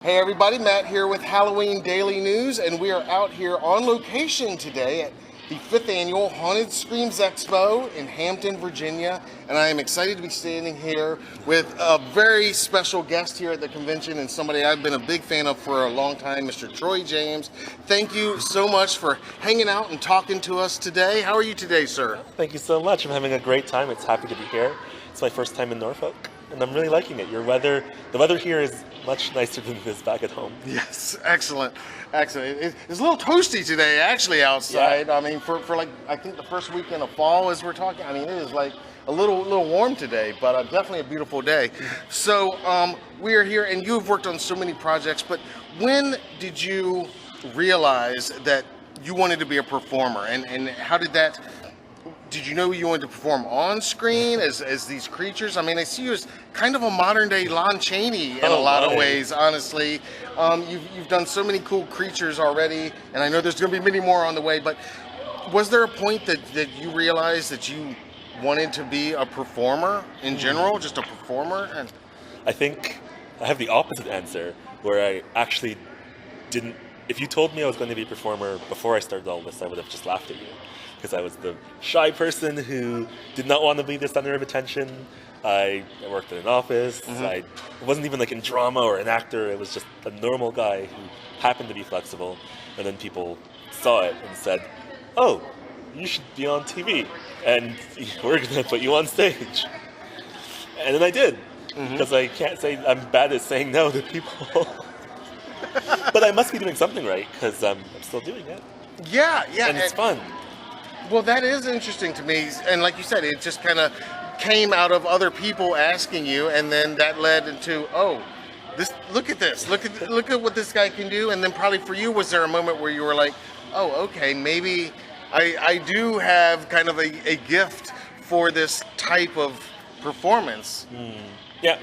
Hey everybody, Matt here with Halloween Daily News, and we are out here on location today at the 5th Annual Haunted Screams Expo in Hampton, Virginia, and I am excited to be standing here with a very special guest here at the convention and somebody I've been a big fan of for a long time, Mr. Troy James. Thank you so much for hanging out and talking to us today. How are you today, sir? Thank you so much. I'm having a great time. It's happy to be here. It's my first time in Norfolk, and I'm really liking it. The weather here is much nicer than it is back at home. Yes, excellent. It's a little toasty today, actually, outside. Yeah. I mean, for like, I think the first weekend of fall as we're talking, I mean, it is like a little warm today, but definitely a beautiful day. So we are here, and you've worked on so many projects, but when did you realize that you wanted to be a performer, and how did that... Did you know you wanted to perform on screen as these creatures? I mean, I see you as kind of a modern day Lon Chaney in a lot of ways, honestly. You've done so many cool creatures already, and I know there's going to be many more on the way, but was there a point that you realized that you wanted to be a performer in general, just a performer? And I think I have the opposite answer, where I actually didn't. If you told me I was going to be a performer before I started all this, I would have just laughed at you. Because I was the shy person who did not want to be the center of attention. I worked in an office. I wasn't even like in drama or an actor. I was just a normal guy who happened to be flexible. And then people saw it and said, "Oh, you should be on TV, and we're going to put you on stage." And then I did, because I can't say I'm bad at saying no to people. But I must be doing something right, because I'm still doing it. Yeah. And it's fun. Well, that is interesting to me, and like you said, it just kind of came out of other people asking you, and then that led into, look at what this guy can do, and then probably for you, was there a moment where you were like, oh, okay, maybe I do have kind of a gift for this type of performance? Yeah,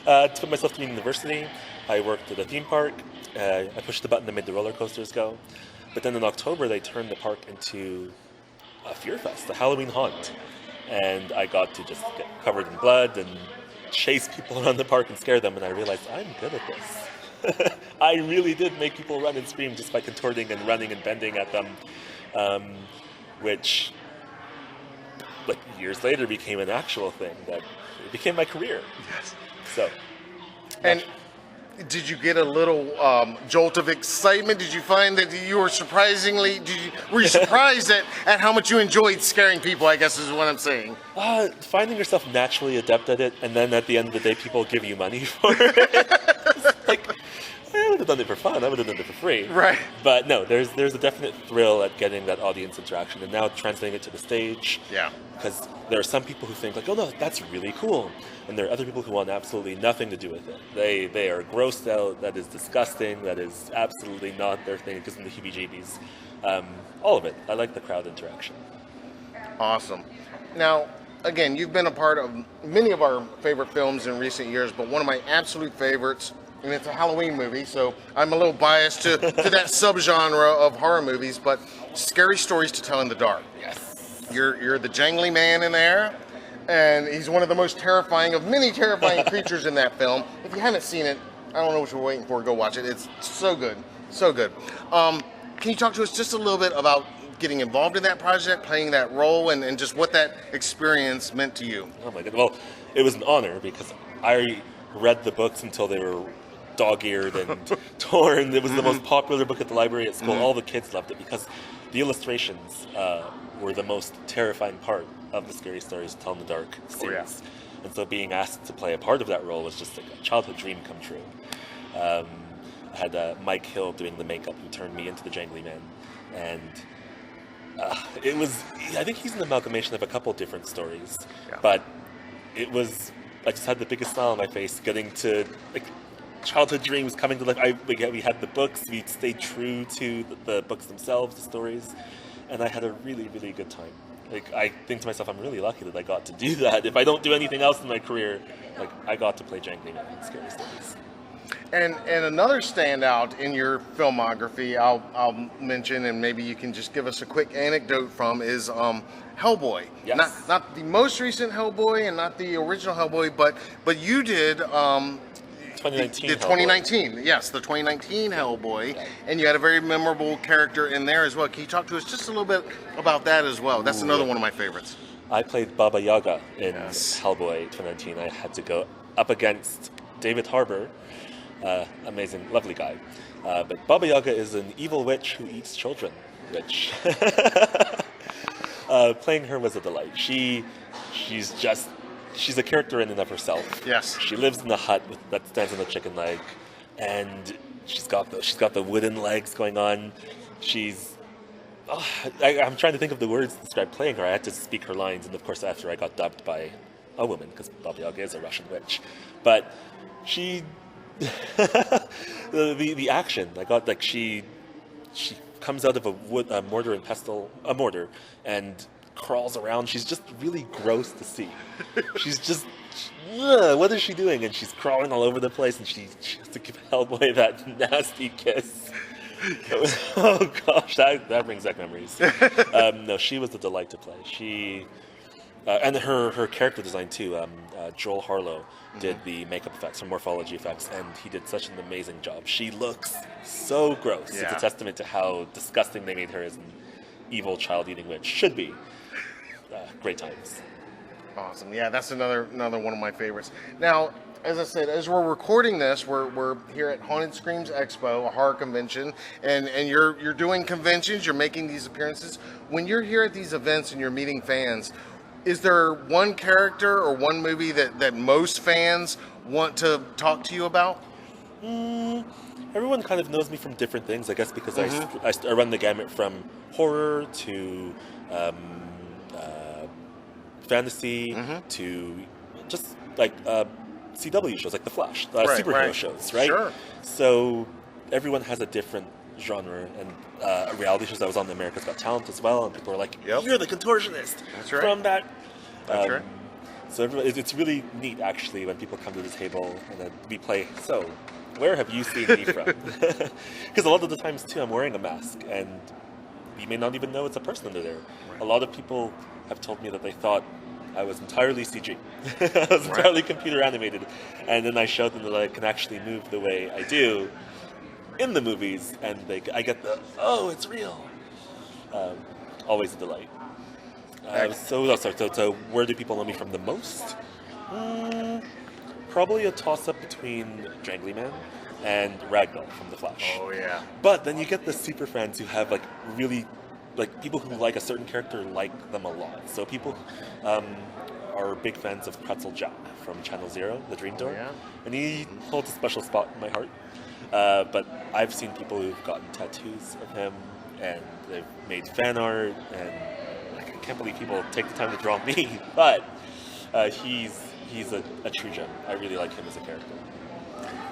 to put myself through university, I worked at a theme park. I pushed the button that made the roller coasters go, but then in October, they turned the park into a fear fest, a Halloween haunt, and I got to just get covered in blood and chase people around the park and scare them, and I realized I'm good at this. I really did make people run and scream just by contorting and running and bending at them, which like years later became an actual thing that it became my career. Yes. So, and did you get a little jolt of excitement? Did you find that you were were you surprised at how much you enjoyed scaring people, I guess is what I'm saying? Finding yourself naturally adept at it, and then at the end of the day, people give you money for it. Like, I would have done it for fun. I would have done it for free. Right. But no, there's a definite thrill at getting that audience interaction, and now translating it to the stage. Yeah. Because there are some people who think like, oh no, that's really cool. And there are other people who want absolutely nothing to do with it. They are grossed out. That is disgusting. That is absolutely not their thing. It gives them the heebie-jeebies. All of it. I like the crowd interaction. Awesome. Now, again, you've been a part of many of our favorite films in recent years, but one of my absolute favorites, and it's a Halloween movie, so I'm a little biased to that subgenre of horror movies, but Scary Stories to Tell in the Dark. Yes. You're the Jangly Man in there. And he's one of the most terrifying of many terrifying creatures in that film. If you haven't seen it, I don't know what you're waiting for. Go watch it. It's so good. So good. Can you talk to us just a little bit about getting involved in that project, playing that role, and just what that experience meant to you? Oh my God. Well, it was an honor because I read the books until they were dog-eared and torn. It was the most popular book at the library at school. All the kids loved it because the illustrations were the most terrifying part of the Scary Stories to Tell in the Dark series. Oh, yeah. And so being asked to play a part of that role was just like a childhood dream come true. I had Mike Hill doing the makeup who turned me into the Jangly Man. And it was, I think he's an amalgamation of a couple different stories. Yeah. But it was, I just had the biggest smile on my face getting to, like, childhood dreams coming to life. We had the books, we stayed true to the books themselves, the stories. And I had a really, really good time. Like, I think to myself, I'm really lucky that I got to do that. If I don't do anything else in my career, like, I got to play Jangly Man in Scary Stories. And another standout in your filmography, I'll mention, and maybe you can just give us a quick anecdote from, is Hellboy. Yes. Not the most recent Hellboy and not the original Hellboy, but you did 2019 The Hellboy. 2019, yes, the 2019 Hellboy, and you had a very memorable character in there as well. Can you talk to us just a little bit about that as well? That's another one of my favorites. I played Baba Yaga in Yes. Hellboy 2019. I had to go up against David Harbour, amazing, lovely guy. But Baba Yaga is an evil witch who eats children, which playing her was a delight. She's a character in and of herself. Yes. She lives in the hut that stands on the chicken leg, and she's got the wooden legs going on. I'm trying to think of the words to describe playing her. I had to speak her lines, and of course after I got dubbed by a woman, because Baba Yaga is a Russian witch. But she, the action I got, like she comes out of a mortar and crawls around. She's just really gross to see. She's just, what is she doing? And she's crawling all over the place, and she has to give Hellboy that nasty kiss. Oh gosh, that brings back memories. No, she was a delight to play. She and her character design too. Joel Harlow did the makeup effects, her morphology effects, and he did such an amazing job. She looks so gross. Yeah. It's a testament to how disgusting they made her as an evil child-eating witch should be. Great times. Awesome. Yeah, that's another one of my favorites. Now, as I said, as we're recording this, we're here at Haunted Screams Expo, a horror convention, and you're doing conventions, you're making these appearances. When you're here at these events and you're meeting fans, is there one character or one movie that most fans want to talk to you about? Everyone kind of knows me from different things, I guess, because I run the gamut from horror to fantasy to just like CW shows like The Flash, superhero shows, right? Sure. So everyone has a different genre, and reality shows. I was on America's Got Talent as well, and people are like, "You're the contortionist." That's right. From that. That's right. So it's really neat, actually, when people come to the table and then we play. So, where have you seen me from? Because a lot of the times too, I'm wearing a mask, and you may not even know it's a person under there. Right. A lot of people have told me that they thought I was entirely CG. I was entirely computer animated, and then I showed them that I can actually move the way I do in the movies, and I get the it's real. Always a delight. So where do people know me from the most? Probably a toss-up between Jangly Man and Ragdoll from The Flash. Oh yeah. But then you get the super fans who have really people who like a certain character like them a lot. So people are big fans of Pretzel Jack from Channel Zero, the Dream Door, and he holds a special spot in my heart. But I've seen people who've gotten tattoos of him, and they've made fan art, and I can't believe people take the time to draw me. But he's a true gem. I really like him as a character.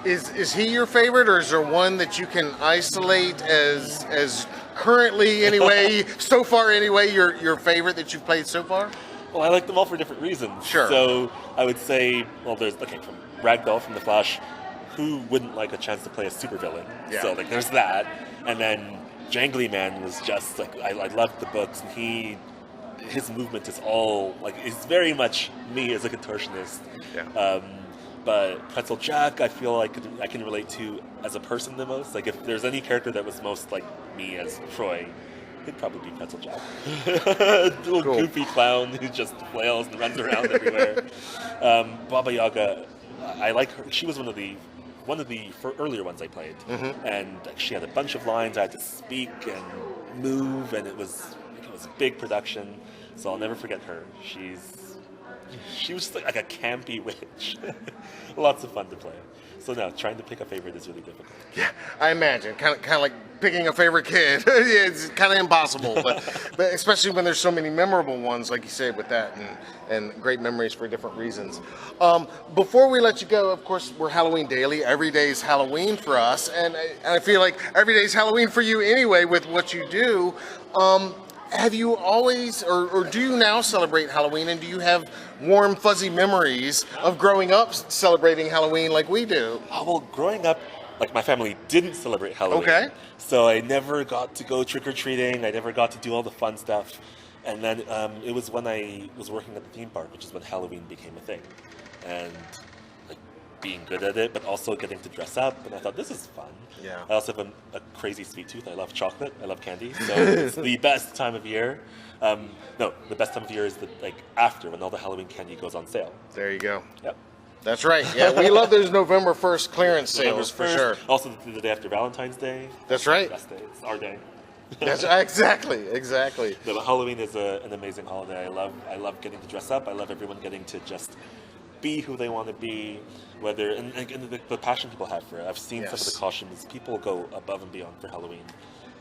Is he your favorite, or is there one that you can isolate as currently anyway, so far anyway, your favorite that you've played so far? Well, I like them all for different reasons. Sure. So I would say, there's from Ragdoll from The Flash. Who wouldn't like a chance to play a supervillain? Yeah. So there's that, and then Jangly Man was just I loved the books, and his movement is all is very much me as a contortionist. Yeah. But Pretzel Jack, I feel like I can relate to as a person the most. Like if there's any character that was most like me as Troy, it'd probably be Pretzel Jack. Little goofy clown who just flails and runs around everywhere. Baba Yaga, I like her. She was one of the earlier ones I played, and she had a bunch of lines. I had to speak and move, and it was a big production. So I'll never forget her. She was just like a campy witch. Lots of fun to play. So now, trying to pick a favorite is really difficult. Yeah, I imagine. Kind of like picking a favorite kid. It's kind of impossible, but especially when there's so many memorable ones, like you say, with that, and great memories for different reasons. Before we let you go, of course, we're Halloween Daily. Every day is Halloween for us, and I feel like every day is Halloween for you anyway with what you do. Have you always, or do you now celebrate Halloween, and do you have warm, fuzzy memories of growing up celebrating Halloween like we do? Oh, well, growing up, my family didn't celebrate Halloween. Okay. So I never got to go trick-or-treating. I never got to do all the fun stuff. And then it was when I was working at the theme park, which is when Halloween became a thing. And being good at it, but also getting to dress up. And I thought, this is fun. Yeah. I also have a crazy sweet tooth. I love chocolate. I love candy. So it's the best time of year. No, the best time of year is after, when all the Halloween candy goes on sale. There you go. Yep. That's right. Yeah, we love those November 1st clearance sales for sure. Also, the day after Valentine's Day. That's right. Best day. It's our day. That's exactly. No, but Halloween is an amazing holiday. I love getting to dress up. I love everyone getting to just be who they want to be, whether and the passion people have for it. I've seen some of the costumes. People go above and beyond for Halloween,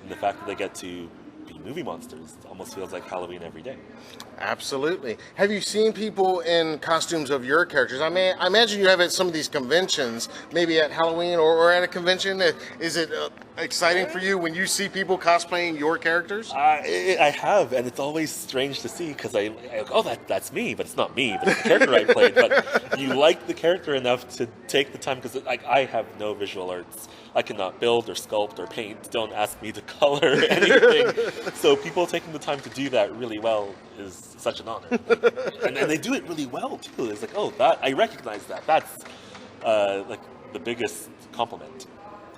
and the fact that they get to be movie monsters almost feels like Halloween every day. Absolutely. Have you seen people in costumes of your characters? I imagine you have at some of these conventions, maybe at Halloween or at a convention. Is it exciting for you when you see people cosplaying your characters? I have, and it's always strange to see because I go, oh, that's me, but it's not me, but it's the character I played. But you like the character enough to take the time, because I have no visual arts. I cannot build or sculpt or paint. Don't ask me to color anything. So people taking the time to do that really well is such an honor. And they do it really well too. It's like, oh, that I recognize that. That's the biggest compliment.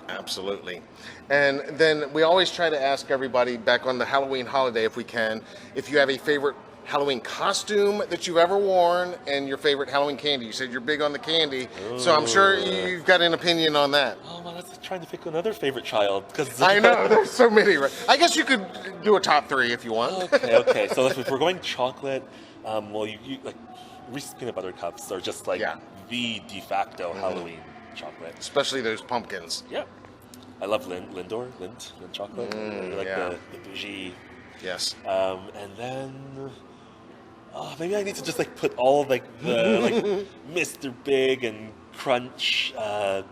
Absolutely. And then we always try to ask everybody back on the Halloween holiday, if we can, if you have a favorite Halloween costume that you've ever worn and your favorite Halloween candy. You said you're big on the candy, so I'm sure you've got an opinion on that. Oh, well, that's trying to pick another favorite child. I know, there's so many. Right? I guess you could do a top 3 if you want. Okay. So if we're going chocolate, well, you like Reese's peanut butter cups are just the de facto Halloween chocolate. Especially those pumpkins. Yeah. I love Lind chocolate. The bougie. Yes. And then maybe I need to just put all the Mr. Big and Crunch. Now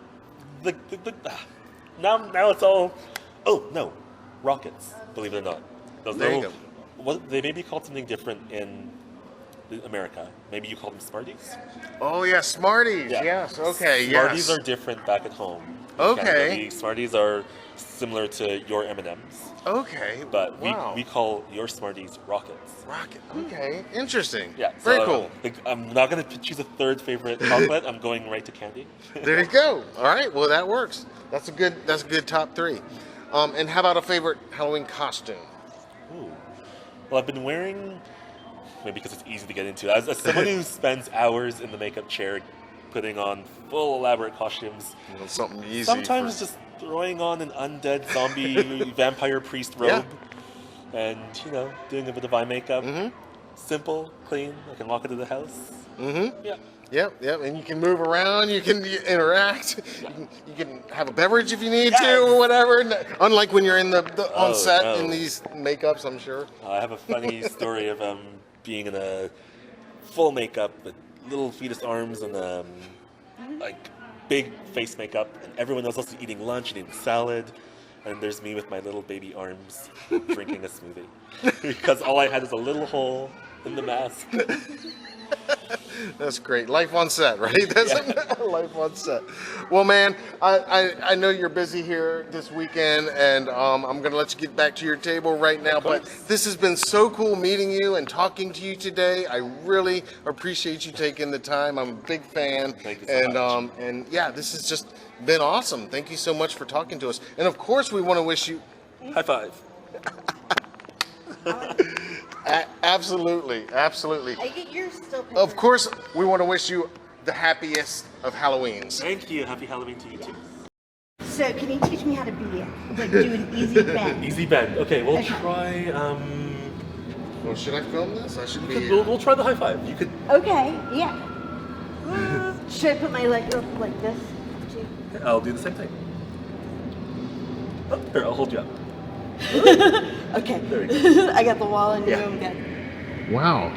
it's all. Oh no, Rockets. Believe it or not, those there you go. They may be called something different in America. Maybe you call them Smarties. Oh yeah, Smarties. Yeah. Yes. Okay. Smarties are different back at home. Okay. Smarties are similar to your M&Ms. Okay. But we call your Smarties Rockets. Rocket. Okay. Interesting. Yeah. Very cool. I'm not going to choose a third favorite chocolate. I'm going right to candy. There you go. All right. Well, that works. That's a good top 3. And how about a favorite Halloween costume? Ooh. Well, I've been wearing, maybe because it's easy to get into, as someone who spends hours in the makeup chair putting on full elaborate costumes. Something easy. Sometimes just throwing on an undead zombie vampire priest robe and, doing a bit of eye makeup. Mm-hmm. Simple, clean. I can walk into the house. Mm-hmm. Yeah. Yep. And you can move around, you can interact, you can have a beverage if you need to or whatever. Unlike when you're in on set in these makeups, I'm sure. I have a funny story of being in a full makeup with little fetus arms and big face makeup, and everyone else is eating lunch and eating salad, and there's me with my little baby arms drinking a smoothie because all I had is a little hole in the mask. That's great. Life on set, right? Life on set. Well, man, I know you're busy here this weekend, and I'm going to let you get back to your table right now. But this has been so cool meeting you and talking to you today. I really appreciate you taking the time. I'm a big fan. Thank you so much. And yeah, this has just been awesome. Thank you so much for talking to us. And of course, we want to wish you... High five. Absolutely. I get yours still. Of course, we want to wish you the happiest of Halloweens. Thank you. Happy Halloween to you too. So, can you teach me how to do an easy bend? Easy bend. Okay, we'll try. Well, should I film this? I should be. We'll try the high five. You could. Okay. Yeah. Should I put my leg up like this too? I'll do the same thing. Oh, here, I'll hold you up. Okay. There we go. I got the wall and you. I'm good. Wow.